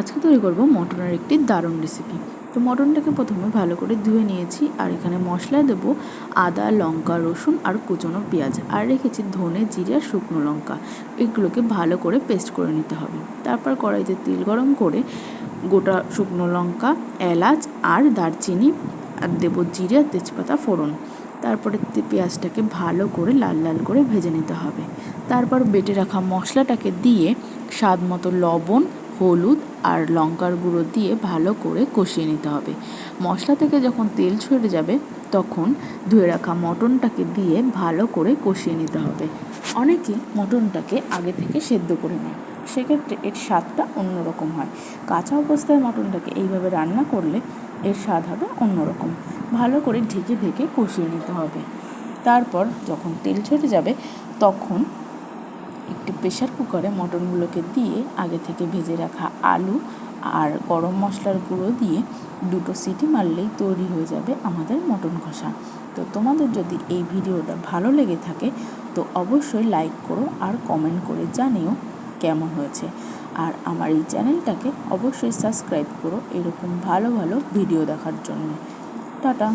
আজকে তৈরি করব মটনের একটি দারুণ রেসিপি। তো মটনটাকে প্রথমে ভালো করে ধুয়ে নিয়েছি, আর এখানে মশলা দেব আদা, লঙ্কা, রসুন আর কুচনো পেঁয়াজ, আর রেখেছি ধনে, জিরে আর শুকনো লঙ্কা। এগুলোকে ভালো করে পেস্ট করে নিতে হবে। তারপর কড়াইতে তেল গরম করে গোটা শুকনো লঙ্কা, এলাচ আর দারচিনি আর দেবো জিরে আর তেজপাতা ফোড়ন। তারপরে পেঁয়াজটাকে ভালো করে লাল লাল করে ভেজে নিতে হবে। তারপর বেটে রাখা মশলাটাকে দিয়ে স্বাদ মতো লবণ, হলুদ আর লঙ্কার গুঁড়ো দিয়ে ভালো করে কষিয়ে নিতে হবে। মশলা থেকে যখন তেল ছেড়ে যাবে তখন ধুয়ে রাখা মটনটাকে দিয়ে ভালো করে কষিয়ে নিতে হবে। অনেকে মটনটাকে আগে থেকে সেদ্ধ করে নেয়, সেক্ষেত্রে এর স্বাদটা অন্যরকম হয়। কাঁচা অবস্থায় মটনটাকে এইভাবে রান্না করলে এর স্বাদ হবে অন্যরকম। ভালো করে ঢেকে কষিয়ে নিতে হবে। তারপর যখন তেল ছেড়ে যাবে তখন একটি প্রেশার কুকারে মটনগুলোকে দিয়ে আগে থেকে ভেজে রাখা আলু আর গরম মশলার গুঁড়ো দিয়ে 2টো সিটি মারলেই তৈরি হয়ে যাবে আমাদের মটন কষা। তো তোমাদের যদি এই ভিডিওটা ভালো লেগে থাকে তো অবশ্যই লাইক করো আর কমেন্ট করে জানিও কেমন হয়েছে। আর আমার এই চ্যানেলটাকে অবশ্যই সাবস্ক্রাইব করো এরকম ভালো ভালো ভিডিও দেখার জন্য। টাটা।